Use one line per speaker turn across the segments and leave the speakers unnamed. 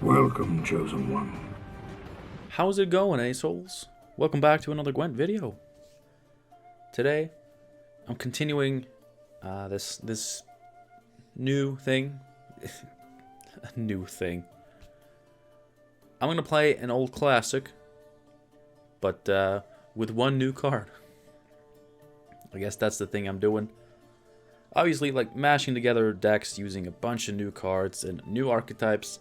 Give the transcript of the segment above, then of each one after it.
Welcome, Chosen One.
How's it going, assholes? Welcome back to another Gwent video. Today, I'm continuing this new thing. A new thing. I'm gonna play an old classic, but with one new card. I guess that's the thing I'm doing. Obviously, like mashing together decks using a bunch of new cards and new archetypes.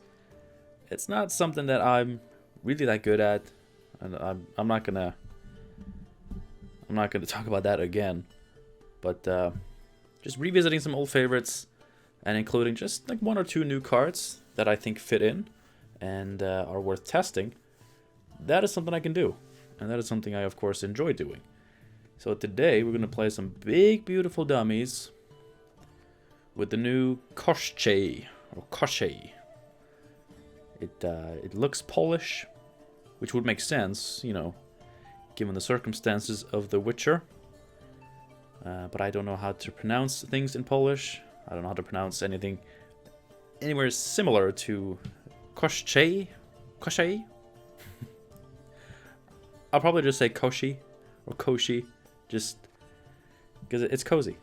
It's not something that I'm really that good at, and I'm not gonna talk about that again. But just revisiting some old favorites and including just like one or two new cards that I think fit in and are worth testing. That is something I can do, and that is something I of course enjoy doing. So today we're gonna play some big, beautiful dummies with the new Koshchey or Koshchey. It looks Polish, which would make sense, you know, given the circumstances of The Witcher. But I don't know how to pronounce things in Polish. I don't know how to pronounce anything anywhere similar to Koshchey. Koshchey? I'll probably just say Koshchey or Koshi, just because it's cozy.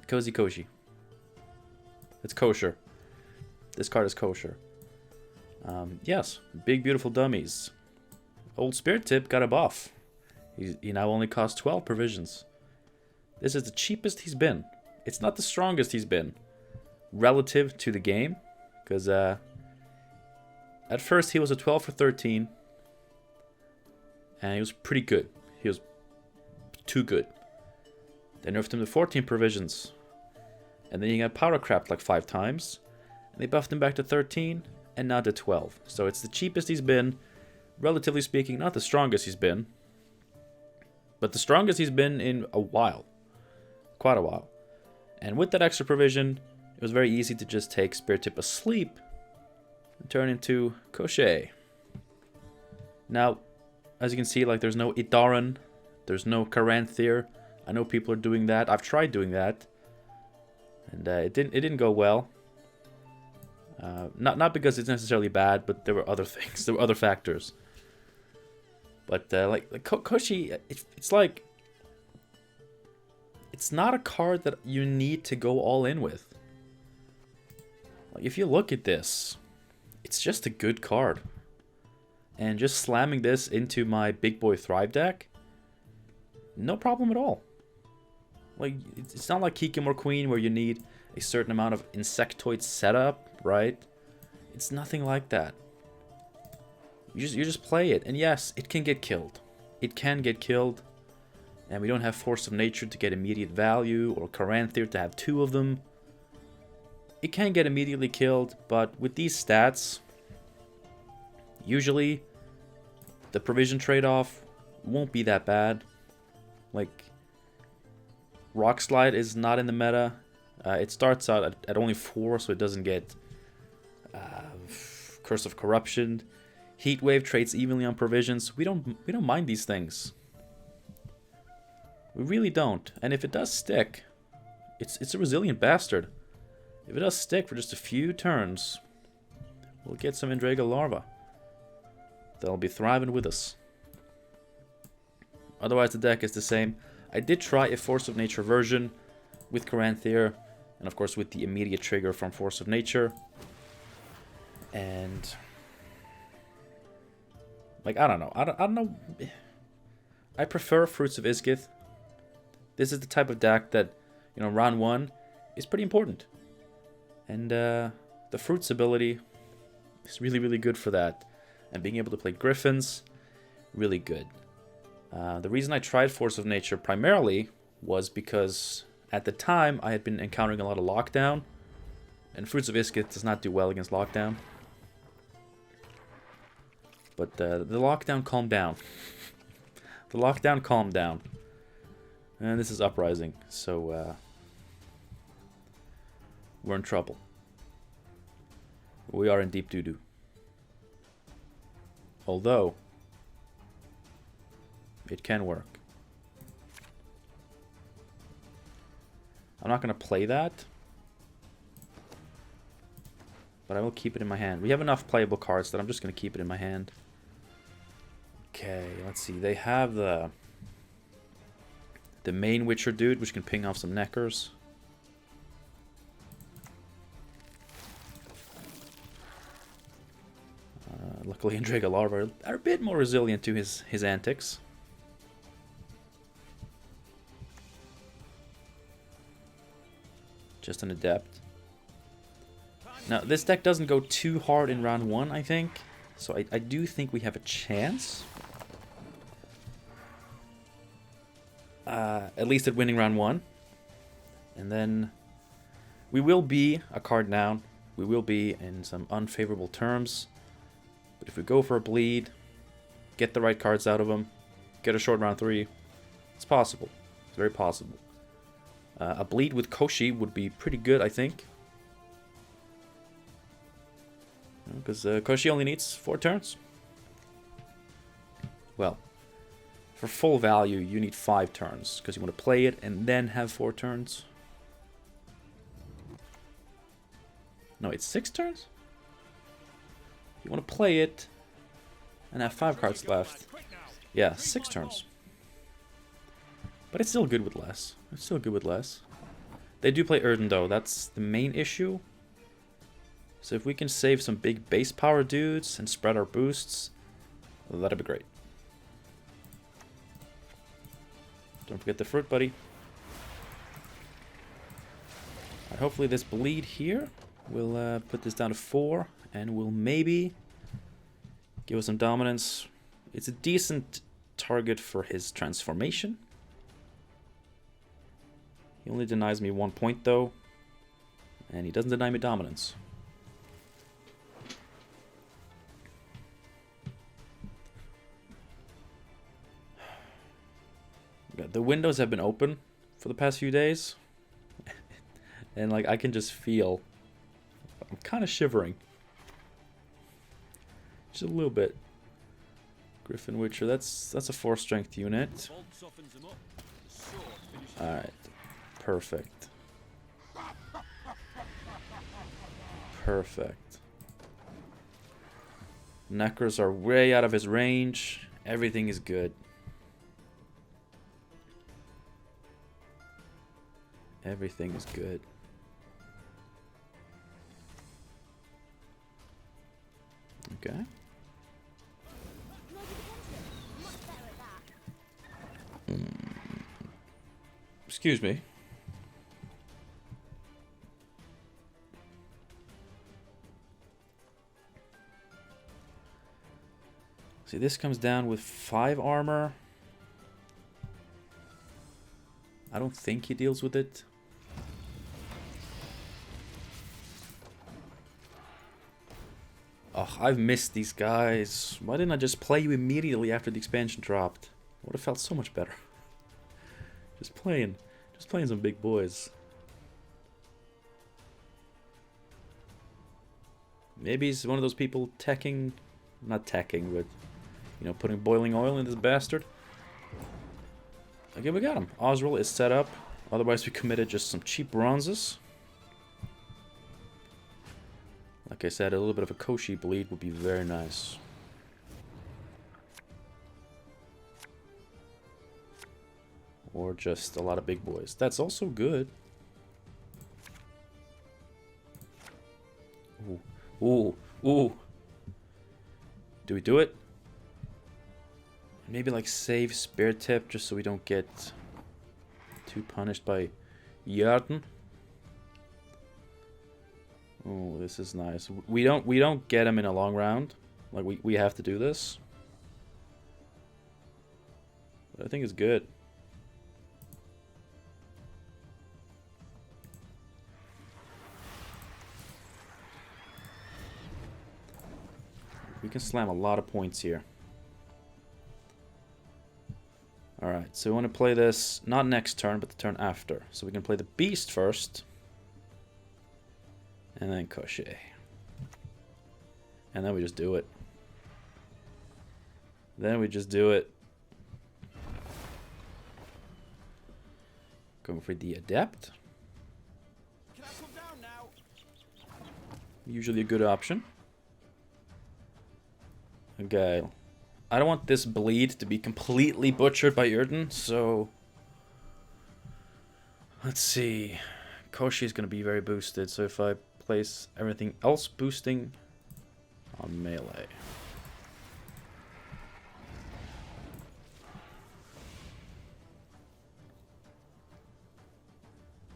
Cozy Koshi. It's kosher. This card is kosher. Yes, big beautiful dummies. Old Spirit Tip got a buff. He now only costs 12 provisions. This is the cheapest he's been. It's not the strongest he's been relative to the game, because at first he was a 12 for 13, and he was pretty good. He was too good. They nerfed him to 14 provisions, and then he got power crapped like 5 times, and they buffed him back to 13. And now to 12. So it's the cheapest he's been, relatively speaking, not the strongest he's been, but the strongest he's been in a while. Quite a while. And with that extra provision, it was very easy to just take Spirit Tip asleep and turn into Koshchey. Now, as you can see, like there's no Idaran, there's no Karanthir. I know people are doing that. I've tried doing that, and it didn't go well. Not because it's necessarily bad, but there were other things. There were other factors. But like Koshchey, it's like it's not a card that you need to go all in with. Like if you look at this, it's just a good card. And just slamming this into my Big Boy Thrive deck, no problem at all. Like it's not like Kikimor Queen where you need a certain amount of insectoid setup, right? It's nothing like that. You just play it, and yes, it can get killed. It can get killed, and we don't have Force of Nature to get immediate value, or Karanthir to have 2 of them. It can get immediately killed, but with these stats, usually the provision trade-off won't be that bad. Like, Rock Slide is not in the meta. It starts out at only 4, so it doesn't get Curse of Corruption. Heat Wave trades evenly on provisions. We don't mind these things. We really don't. And if it does stick, it's a resilient bastard. If it does stick for just a few turns, we'll get some Indraga Larva. They'll be thriving with us. Otherwise, the deck is the same. I did try a Force of Nature version with Karanthir, and of course with the immediate trigger from Force of Nature. And like I don't know. I prefer Fruits of Iskith. This is the type of deck that, you know, round 1 is pretty important. And the Fruits ability is really, really good for that. And being able to play Griffins, really good. The reason I tried Force of Nature primarily was because at the time I had been encountering a lot of lockdown, and Fruits of Iskith does not do well against lockdown. But the lockdown calmed down. The lockdown calmed down. And this is Uprising, so we're in trouble. We are in deep doo-doo. Although, it can work. I'm not going to play that. but I will keep it in my hand. We have enough playable cards that I'm just going to keep it in my hand. Okay, let's see. They have the main Witcher dude, which can ping off some Neckers. Luckily, Andrega Larva are a bit more resilient to his antics. Just an Adept. Now, this deck doesn't go too hard in round 1, I think. So I do think we have a chance. At least at winning round 1. And then we will be a card down. We will be in some unfavorable terms. But if we go for a bleed, get the right cards out of them, get a short round 3, it's possible. It's very possible. A bleed with Koshchey would be pretty good, I think. Because Koshchey only needs 4 turns. Well, for full value, you need 5 turns. Because you want to play it and then have 4 turns. No, it's 6 turns? You want to play it and have 5 cards left. Yeah, 6 turns. But it's still good with less. It's still good with less. They do play Erden though, that's the main issue. So if we can save some big base power dudes and spread our boosts, that'd be great. Don't forget the fruit, buddy. Right, hopefully this bleed here will put this down to 4 and will maybe give us some dominance. It's a decent target for his transformation. He only denies me 1 point though, and he doesn't deny me dominance. The windows have been open for the past few days, and like I can just feel, I'm kind of shivering, just a little bit. Griffin Witcher, that's a 4 strength unit. All right. Perfect. Perfect. Neckers are way out of his range. Everything is good. Everything is good. Okay. Excuse me. See, this comes down with 5 armor. I don't think he deals with it. Oh, I've missed these guys. Why didn't I just play you immediately after the expansion dropped? Would have felt so much better. Just playing some big boys. Maybe he's one of those people teching, not teching, but you know, putting boiling oil in this bastard. Okay, we got him. Osriel is set up. Otherwise, we committed just some cheap bronzes. Like I said, a little bit of a Koshchey bleed would be very nice. Or just a lot of big boys. That's also good. Ooh. Ooh. Ooh. Do we do it? Maybe like save Spear Tip just so we don't get too punished by Yarden. Oh, this is nice. We don't get him in a long round. Like we have to do this. But I think it's good. We can slam a lot of points here. Alright, so we want to play this not next turn, but the turn after. So we can play the Beast first. And then Koshchey. And then we just do it. Then we just do it. Going for the Adept. Usually a good option. Okay. I don't want this bleed to be completely butchered by Yrden, so... Let's see. Koshchey is going to be very boosted, so if I place everything else boosting on melee.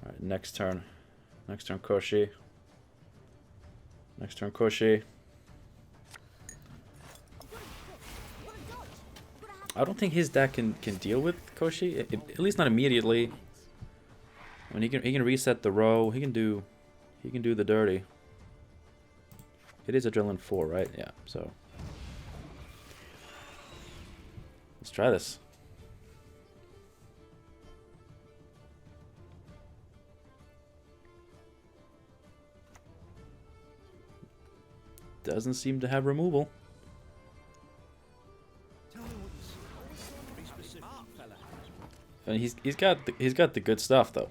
Alright, next turn. Next turn Koshchey. Next turn Koshchey. I don't think his deck can deal with Koshchey, at least not immediately. When he can reset the row, he can do the dirty. It is Adrenaline 4, right? Yeah, so let's try this. Doesn't seem to have removal. And he's got the good stuff though.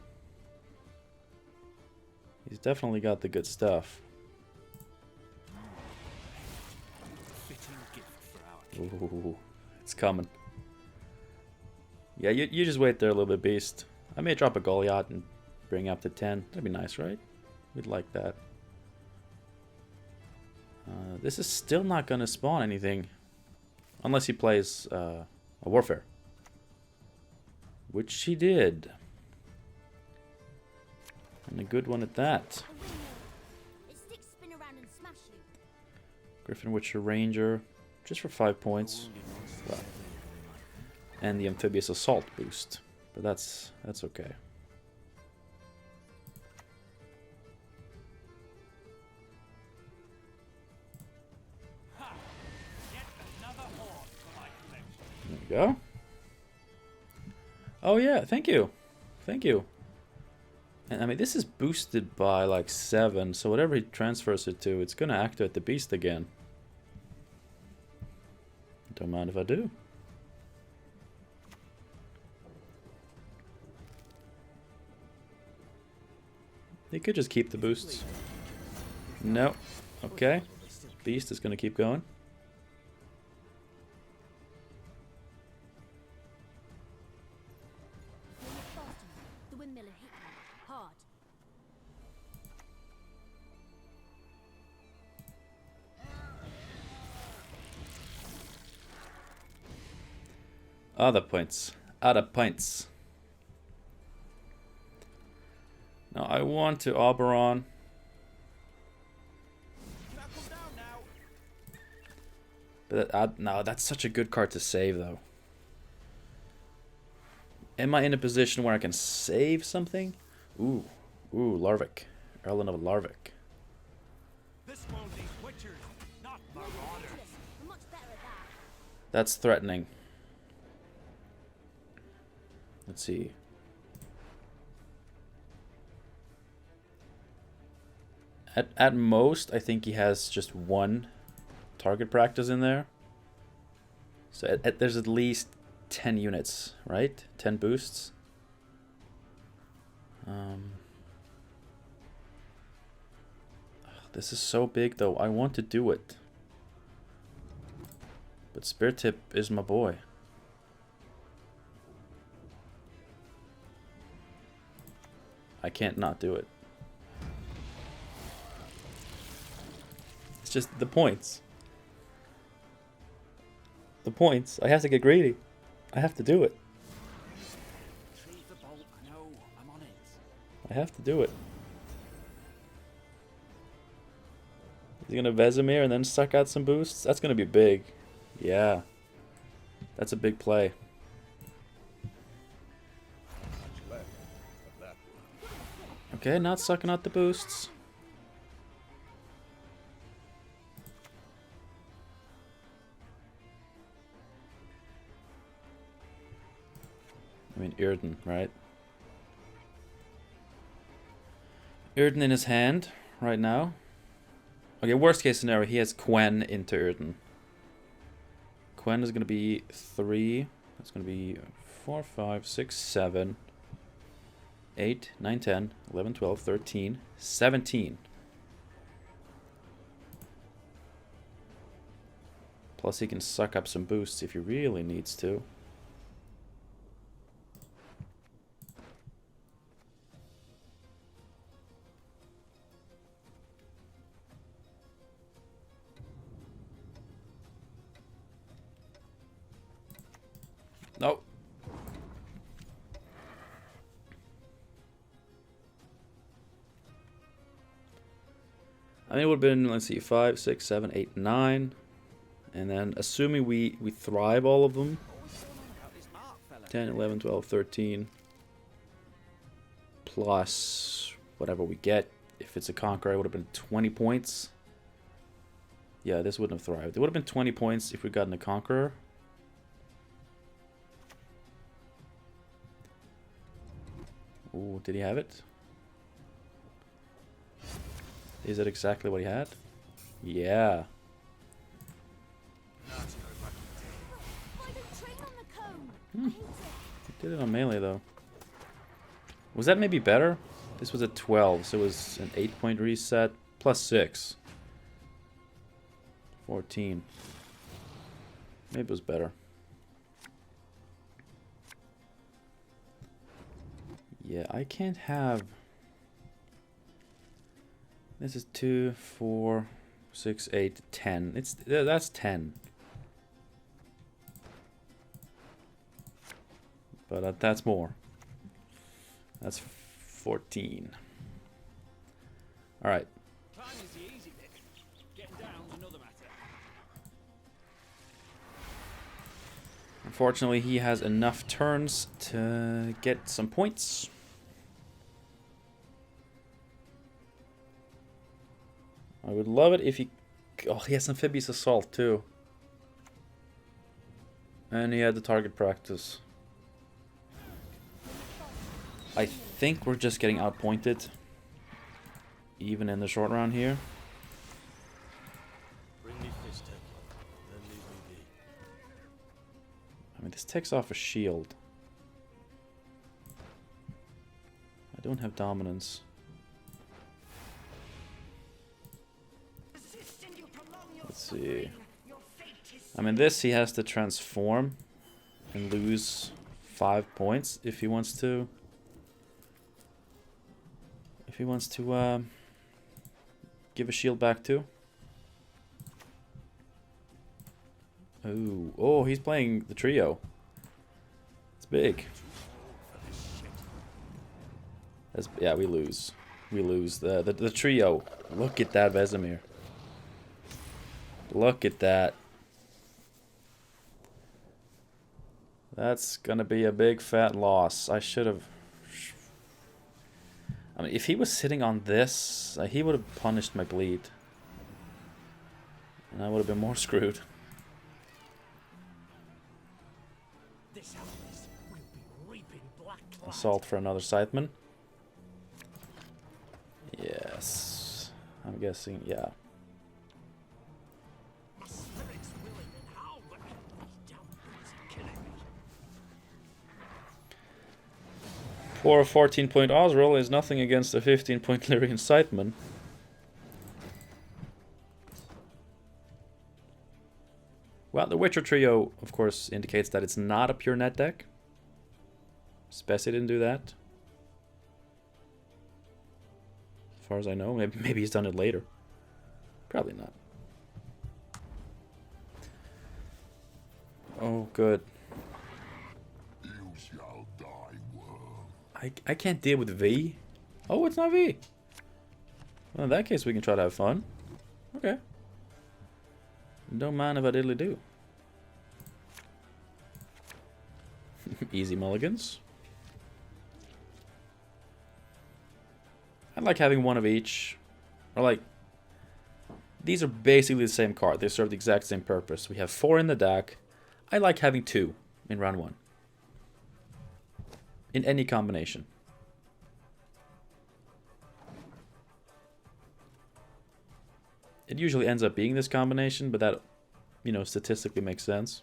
He's definitely got the good stuff. Ooh, it's coming. Yeah, you just wait there a little bit, Beast. I may drop a Goliath and bring up to 10. That'd be nice, right? We'd like that. This is still not gonna spawn anything. Unless he plays a Warfare. Which he did. And a good one at that. Griffin Witcher Ranger. Just for 5 points. Well, and the Amphibious Assault boost. But that's okay. There we go. Oh yeah, thank you. Thank you. And I mean, this is boosted by like 7, so whatever he transfers it to, it's gonna activate the beast again. Don't mind if I do. He could just keep the boosts. No. Okay. Beast is gonna keep going. Other points. Other points. Now I want to Oberon. But no, that's such a good card to save though. Am I in a position where I can save something? Ooh. Ooh, Larvik. Erlen of Larvik. That's threatening. Let's see. At most, I think he has just 1 target practice in there. So there's at least 10 units, right? 10 boosts. This is so big, though. I want to do it. But Spear Tip is my boy. I can't not do it. It's just the points. The points. I have to get greedy. I have to do it. I have to do it. Is he gonna Vesemir and then suck out some boosts? That's gonna be big. Yeah. That's a big play. Okay, not sucking out the boosts. I mean, Yrden, right? Yrden in his hand right now. Okay, worst case scenario, he has Quen into Yrden. Quen is going to be 3. That's going to be 4, 5, 6, 7, 8, 9, 10, 11, 12, 13, 17. Plus he can suck up some boosts if he really needs to. Nope. I mean, it would have been, let's see, 5, 6, 7, 8, 9. And then, assuming we thrive all of them, 10, 11, 12, 13. Plus whatever we get. If it's a Conqueror, it would have been 20 points. Yeah, this wouldn't have thrived. It would have been 20 points if we got a Conqueror. Ooh, did he have it? Is it exactly what he had? Yeah. He did it on melee though. Was that maybe better? This was a 12, so it was an 8-point reset plus 6. 14. Maybe it was better. Yeah, I can't have... This is 2, 4, 6, 8, 10. That's 10. But that's more. That's 14. All right. Unfortunately, he has enough turns to get some points. I would love it if he... Oh, he has Amphibious Assault too. And he had the target practice. I think we're just getting outpointed. Even in the short round here. I mean, this takes off a shield. I don't have dominance. Let's see. I mean, this he has to transform and lose 5 points if he wants to. If he wants to give a shield back too. Oh, he's playing the trio. It's big. Yeah, we lose. We lose the trio. Look at that, Vesemir. Look at that. That's gonna be a big fat loss. I should have... I mean, if he was sitting on this, he would have punished my bleed. And I would have been more screwed. Assault for another Scytheman. Yes. I'm guessing, yeah. Poor 14-point Osril is nothing against a 15-point Lyrian Scytheman. Well, the Witcher trio, of course, indicates that it's not a pure net deck. Spessy didn't do that. As far as I know. Maybe he's done it later. Probably not. Oh, good. I can't deal with V. Oh, it's not V. Well, in that case, we can try to have fun. Okay. Don't mind if I diddly do. Easy mulligans. I like having one of each. Or like, these are basically the same card. They serve the exact same purpose. We have 4 in the deck. I like having 2 in round 1. In any combination. It usually ends up being this combination, but that, you know, statistically makes sense.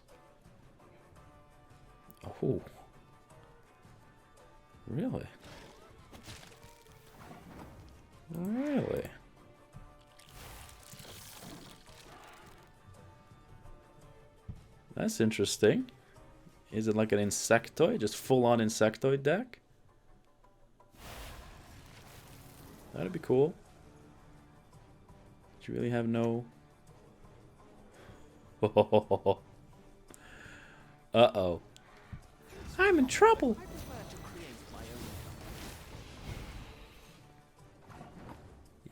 Oh. Really? Really? That's interesting. Is it like an insectoid? Just full-on insectoid deck? That'd be cool. Do you really have no... Uh-oh. I'm in trouble!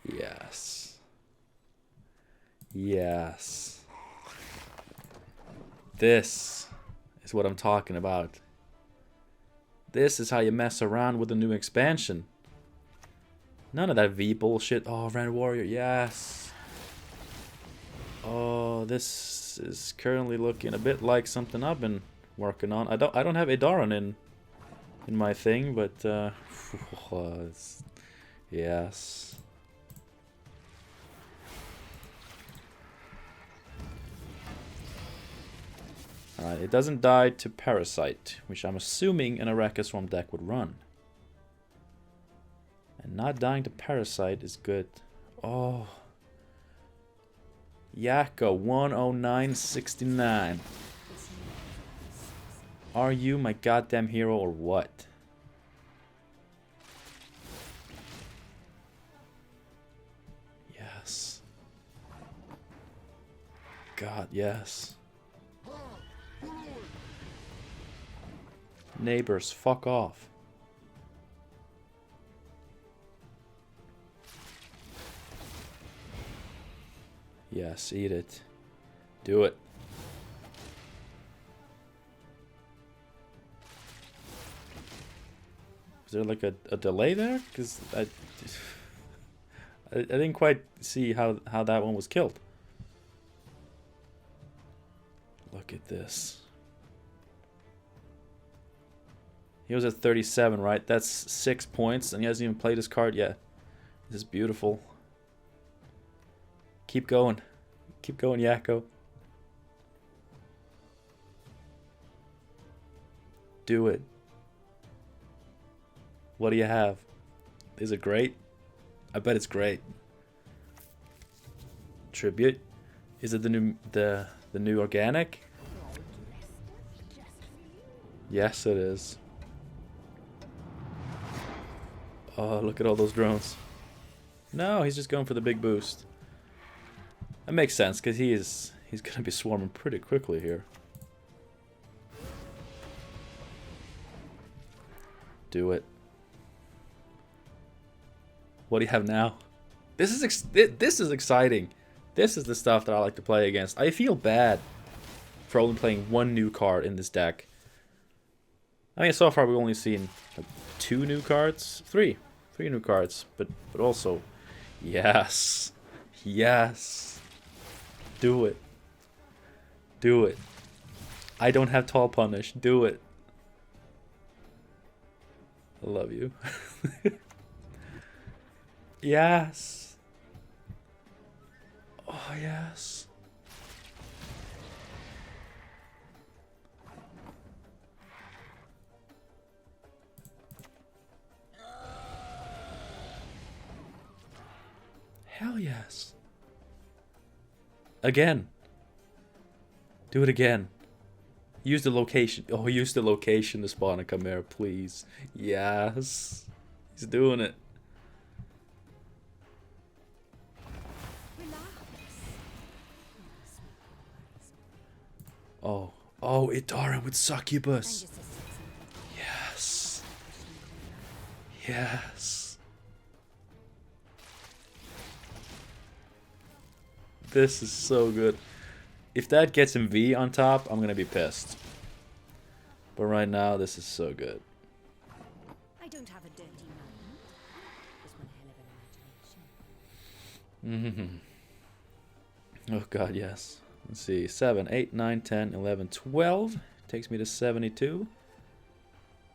Yes. Yes. This is what I'm talking about. This is how you mess around with the new expansion. None of that V bullshit. Oh, Red Warrior, yes. Oh, this is currently looking a bit like something I've been working on. I don't have Idaran in my thing, but yes. Alright, it doesn't die to Parasite, which I'm assuming an Arachas Swarm deck would run. And not dying to Parasite is good. Oh. Yaka 10969. Are you my goddamn hero or what? Yes. God, yes. Neighbors, fuck off. Yes, eat it. Do it. Was there like a delay there? Because I didn't quite see how that one was killed. Look at this. He was at 37, right? That's 6 points, and he hasn't even played his card yet. This is beautiful. Keep going. Keep going, Yakko. Do it. What do you have? Is it great? I bet it's great. Tribute. Is it the new organic? Yes, it is. Oh, look at all those drones. No, he's just going for the big boost. That makes sense, because he's going to be swarming pretty quickly here. Do it. What do you have now? This is exciting. This is the stuff that I like to play against. I feel bad for only playing one new card in this deck. I mean, so far we've only seen like 2 new cards. 3 new cards. But also, yes. Yes. Do it. Do it. I don't have Tall Punish. Do it. I love you. Yes. Oh, yes. Hell yes. Again. Do it again. Use the location. Oh, use the location to spawn a Chimera, please. Yes. He's doing it. Oh. Oh, Idara with Succubus. Yes. Yes. This is so good. If that gets him V on top, I'm gonna be pissed. But right now, this is so good.
I don't have a dirty mind. Just one hell of an imagination.
Oh god, yes. Let's see. 7, 8, 9, 10, 11, 12. Takes me to 72.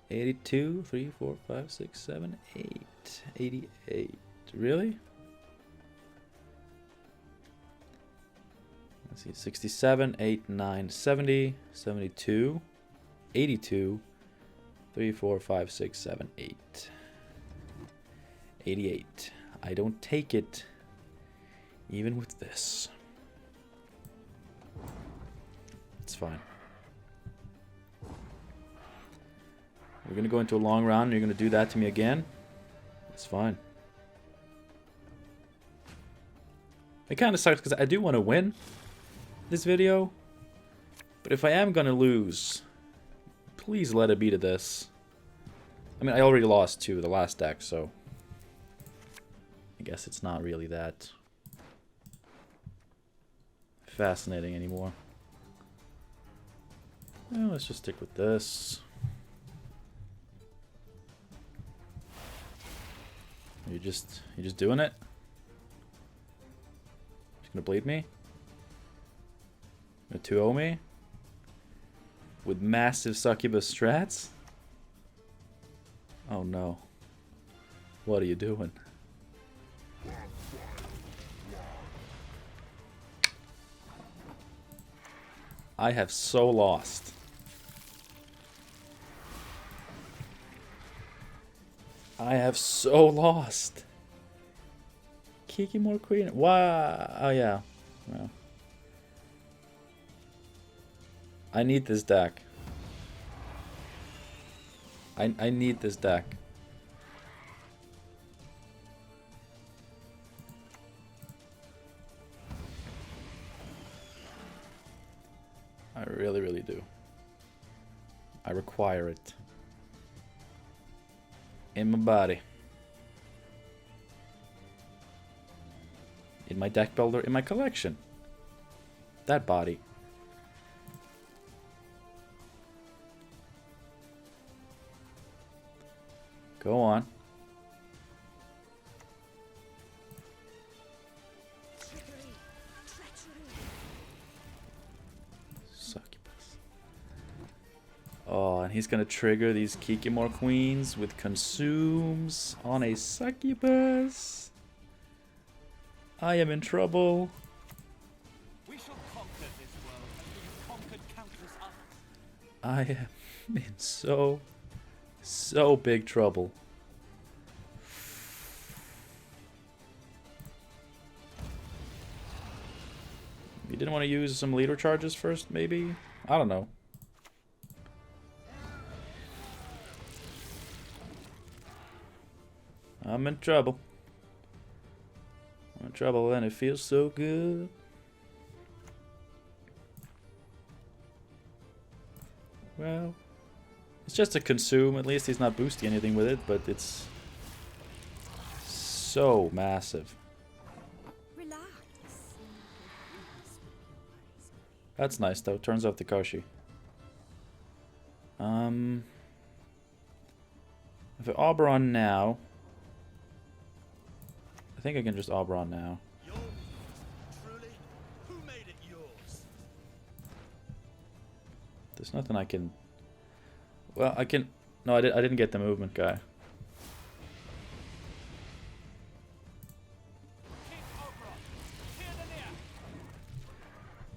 82, 3, 4, 5, 6, 7, 8. 88. Really? Let's see. 67, 8, 9, 70, 72, 82, 3, 4, 5, 6, 7, 8. 88. I don't take it. Even with this. It's fine. We're gonna go into a long round and you're gonna do that to me again? It's fine. It kind of sucks because I do want to win this video. But if I am gonna lose, please let it be to this. I mean, I already lost to the last deck, so I guess it's not really that fascinating anymore. Well, let's just stick with this. You just doing it? Just gonna bleed me? Gonna 2-0 me? With massive succubus strats? Oh no. What are you doing? I have so lost. I have so lost. Kiki more queen. Wow. Oh yeah. Well. I need this deck. I need this deck. I really, really do. I require it. In my body. In my deck builder, in my collection. That body. Go on. Succubus. Oh, and he's gonna trigger these Kikimor queens with consumes on a succubus. I am in trouble.
We shall conquer this world as we have conquered countless others.
I am in so big trouble. You didn't want to use some leader charges first, maybe? I don't know. I'm in trouble. I'm in trouble and it feels so good. Well, it's just a consume. At least he's not boosting anything with it, but it's so massive.
Relax.
That's nice though. Turns off the Koshchey. If I Oberon now, I think I can just Oberon now.
Yours, truly? Who made it yours?
There's nothing I can. Well, I can. No, I didn't get the movement guy.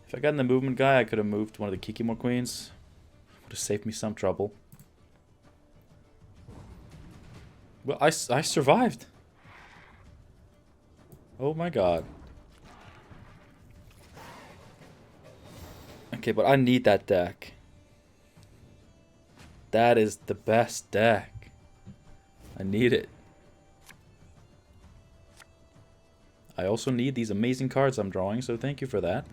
If I got in the movement guy, I could have moved one of the Kikimor queens. Would have saved me some trouble. Well, I survived. Oh my god. Okay, but I need that deck. That is the best deck. I need it. I also need these amazing cards I'm drawing, so thank you for that.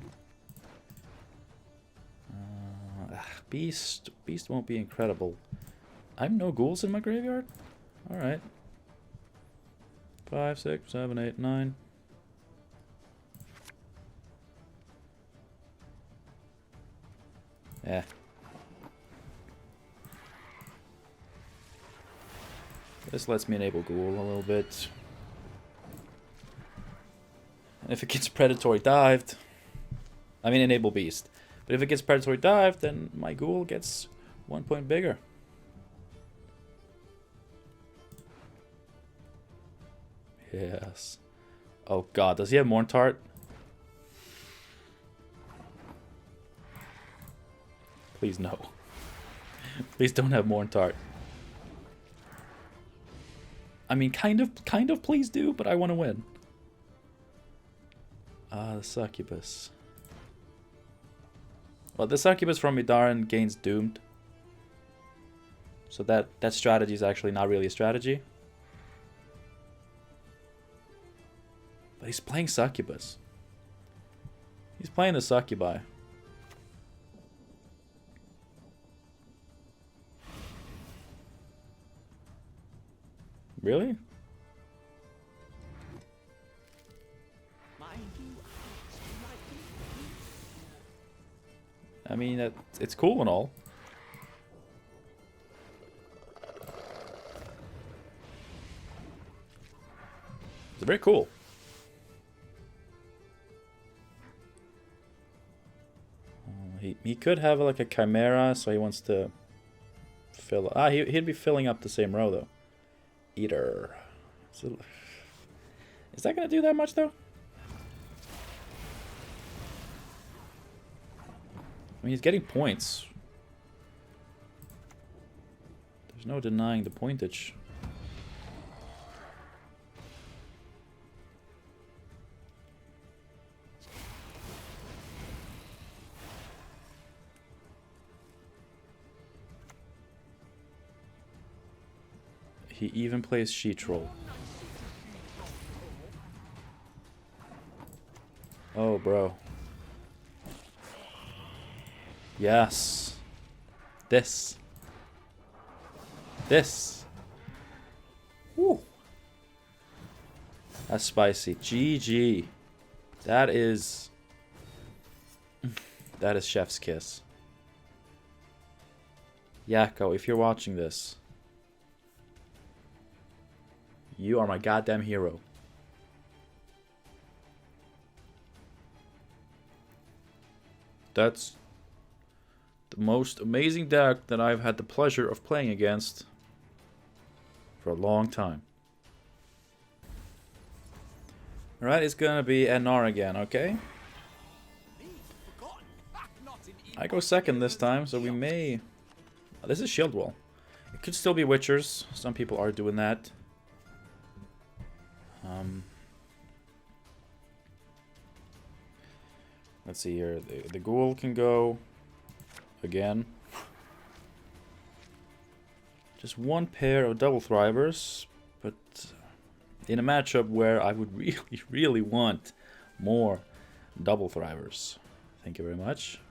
Beast won't be incredible. I have no ghouls in my graveyard? Alright. 5, 6, 7, 8, 9. Yeah. This lets me enable Ghoul a little bit. And if it gets Predatory Dived, I mean enable Beast. But if it gets Predatory Dived, then my Ghoul gets 1 point bigger. Yes. Oh god, does he have Morntart? Please no. Please don't have Morntart. I mean, kind of please do, but I want to win. Ah, the Succubus. Well, the Succubus from Midaran gains Doomed. So that strategy is actually not really a strategy. But he's playing Succubus. He's playing the Succubi. Really? I mean, it's cool and all. It's very cool. He could have like a chimera, so he wants to fill. He'd be filling up the same row though. Eater. So, is that gonna do that much though? I mean, he's getting points. There's no denying the pointage. He even plays Sheet Troll. Oh, bro. Yes. This. Woo. That's spicy. GG. That is chef's kiss. Yakko, if you're watching this, you are my goddamn hero. That's the most amazing deck that I've had the pleasure of playing against for a long time. Alright, it's gonna be NR again, okay? I go second this time, so we may... Oh, this is Shieldwall. It could still be Witchers. Some people are doing that. Let's see here. The Ghoul can go again. Just one pair of double thrivers, but in a matchup where I would really, really want more double thrivers. Thank you very much.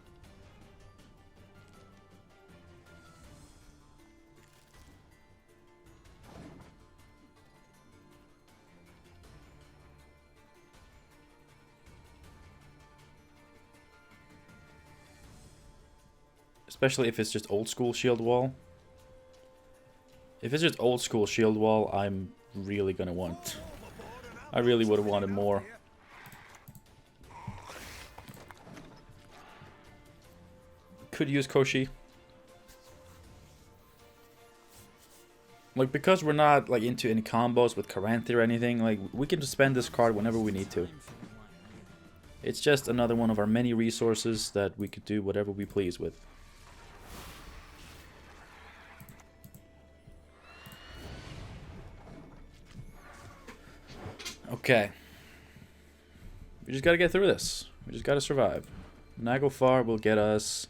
Especially if it's just old school Shieldwall. If it's just old school Shieldwall, I'm really gonna want... I really would have wanted more. Could use Koshchey. Like, because we're not like into any combos with Karanthi or anything, like, we can just spend this card whenever we need to. It's just another one of our many resources that we could do whatever we please with. Okay. We just gotta get through this. We just gotta survive. Naglfar will get us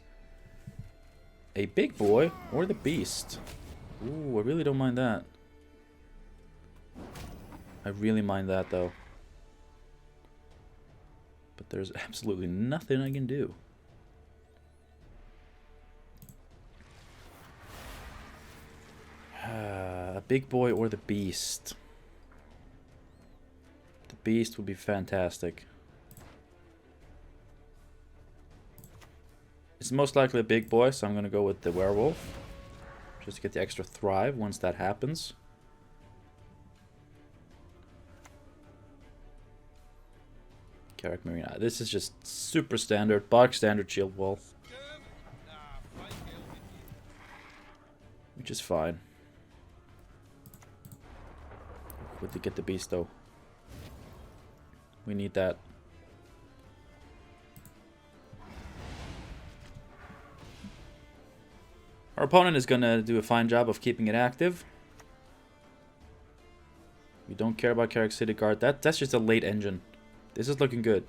a big boy or the beast. Ooh, I really don't mind that. I really mind that though. But there's absolutely nothing I can do. A big boy or the beast. Beast would be fantastic. It's most likely a big boy, so I'm gonna go with the werewolf. Just to get the extra thrive once that happens. Carrick Marina. This is just super standard, bog standard Shieldwall. Which is fine. Good to get the beast though. We need that. Our opponent is going to do a fine job of keeping it active. We don't care about Carrick City Guard. That's just a late engine. This is looking good.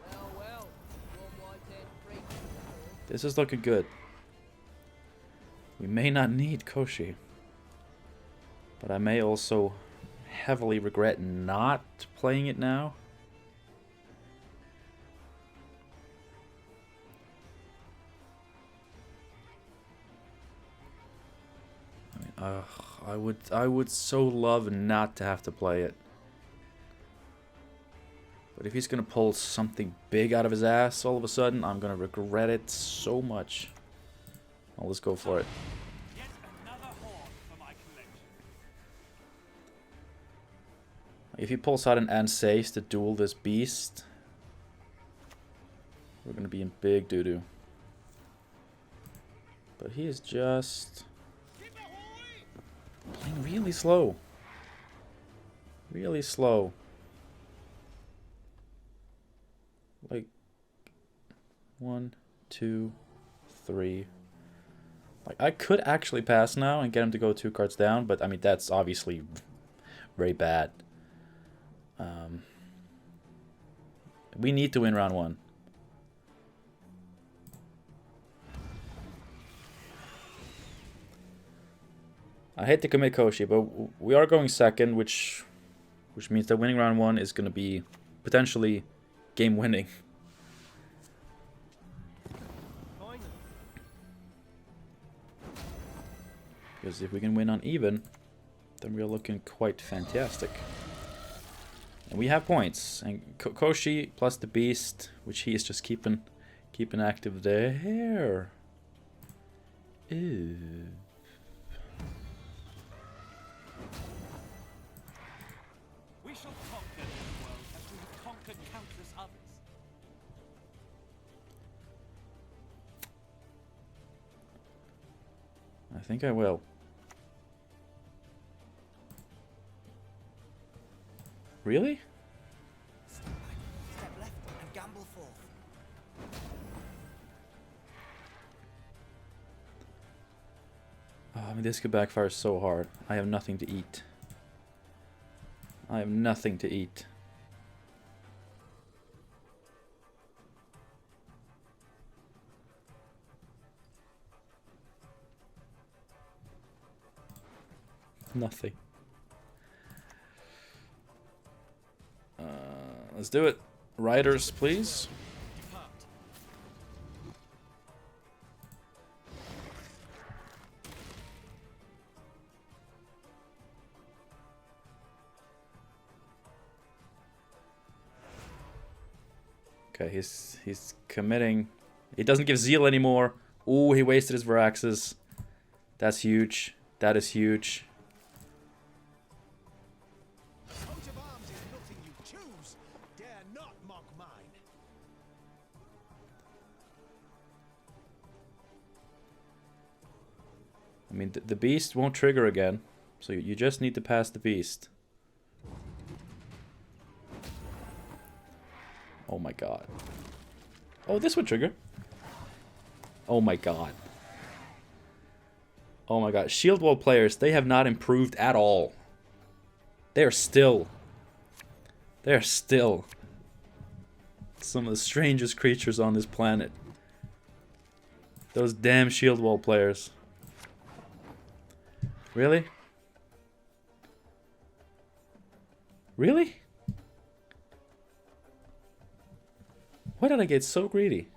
This is looking good. We may not need Koshchey. But I may also heavily regret not playing it now. I mean, I would so love not to have to play it. But if he's gonna pull something big out of his ass all of a sudden, I'm gonna regret it so much. Well, let's go for it.
Yet another horn for my collection.
If he pulls out an Ansace to duel this beast, we're gonna be in big doo-doo. But he is just playing really slow. Really slow. Like 1, 2, 3. Like I could actually pass now and get him to go 2 cards down, but I mean that's obviously very bad. We need to win round 1. I hate to commit Koshchey, but we are going second, which means that winning round 1 is going to be potentially game winning. Because if we can win on even, then we are looking quite fantastic. And we have points. And Koshchey plus the beast, which he is just keeping active there. Ew.
We shall conquer this world as we have conquered countless others.
I think I will. Really?
Step left and gamble forth.
Oh, I mean, this could backfire so hard. I have nothing to eat. I have nothing to eat. Nothing. Let's do it. Riders, please. Okay, he's committing. He doesn't give Zeal anymore. Ooh, he wasted his Varaxes. That's huge. That is huge.
Coat of arms is nothing you choose. Dare not mock mine.
I mean, the beast won't trigger again, so you just need to pass the beast. Oh my god. Oh, this would trigger. Oh my god. Oh my god. Shieldwall players, they have not improved at all. They're still some of the strangest creatures on this planet. Those damn Shieldwall players. Really? Really? Why did I get so greedy?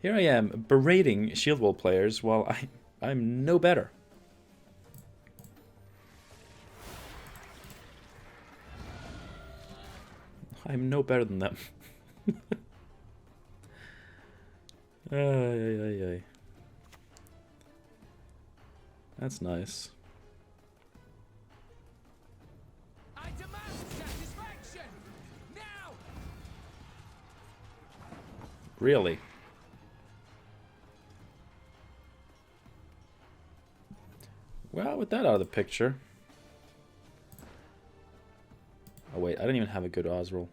Here I am berating Shieldwall players while I'm no better. I'm no better than them. Ay, ay, ay, ay. That's nice.
I demand satisfaction now.
Really? Well, with that out of the picture. Oh wait, I didn't even have a good Osril.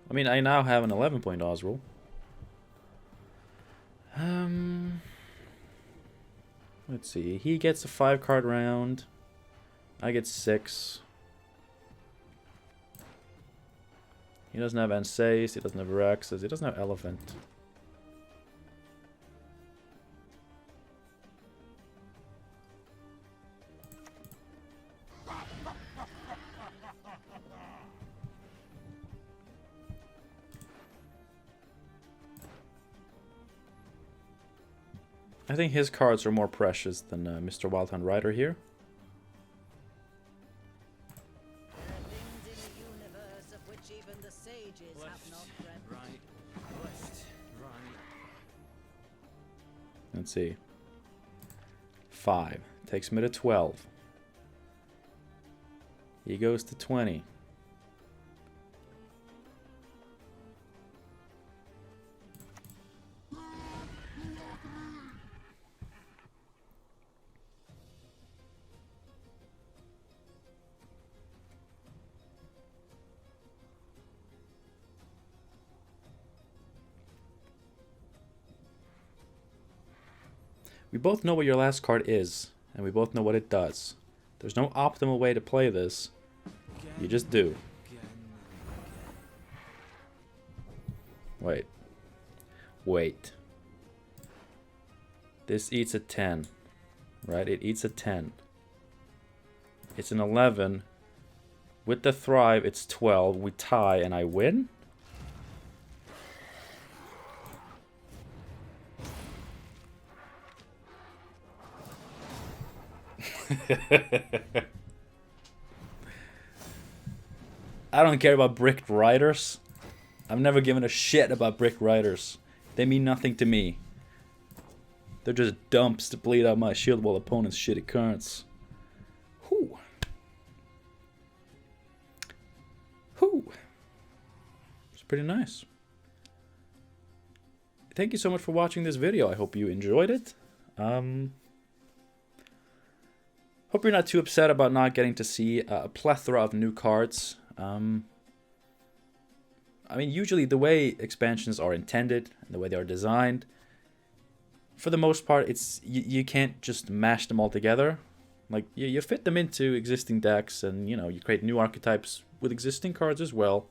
I mean, I now have an 11-point Osril. Let's see. He gets a 5-card round. I get 6. He doesn't have Ansace. He doesn't have Varaxes. He doesn't have Elephant. I think his cards are more precious than Mr. Wildhunt Rider here.
There are things in the universe of which even the sages have not read.
Right. Left. Right.
Let's see. 5. Takes me to 12. He goes to 20. We both know what your last card is, and we both know what it does. There's no optimal way to play this. You just do. Wait. Wait. This eats a 10. Right? It eats a 10. It's an 11. With the Thrive, it's 12. We tie, and I win? I don't care about bricked riders. I've never given a shit about bricked riders. They mean nothing to me. They're just dumps to bleed out my Shieldwall opponent's shitty cards. Whew. Whew. It's pretty nice. Thank you so much for watching this video. I hope you enjoyed it. Hope you're not too upset about not getting to see a plethora of new cards. I mean, usually the way expansions are intended, and the way they are designed, for the most part, it's you can't just mash them all together. Like, you fit them into existing decks, and, you know, you create new archetypes with existing cards as well.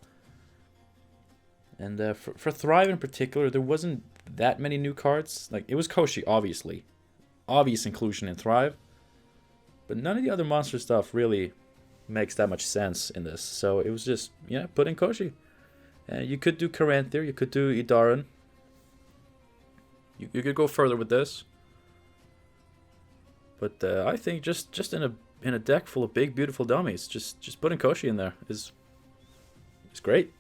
And for Thrive in particular, there wasn't that many new cards. Like, it was Koshchey, obviously. Obvious inclusion in Thrive. But none of the other monster stuff really makes that much sense in this. So it was just, yeah, put in Koshchey. You could do Caranthir, you could do Idaran. You could go further with this. But I think just in a deck full of big, beautiful dummies, just putting Koshchey in there is great.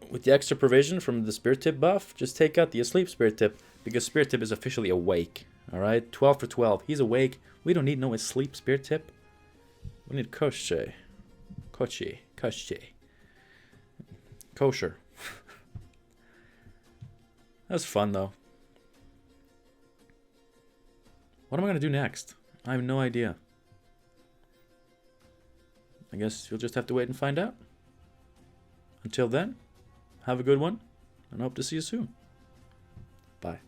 With the extra provision from the Spirit Tip buff, just take out the Asleep Spirit Tip, because Spirit Tip is officially awake. Alright, 12 for 12. He's awake. We don't need no Asleep Spirit Tip. We need Koshchey. Koshchey. Kosher. That was fun, though. What am I going to do next? I have no idea. I guess you'll just have to wait and find out. Until then, have a good one, and hope to see you soon. Bye.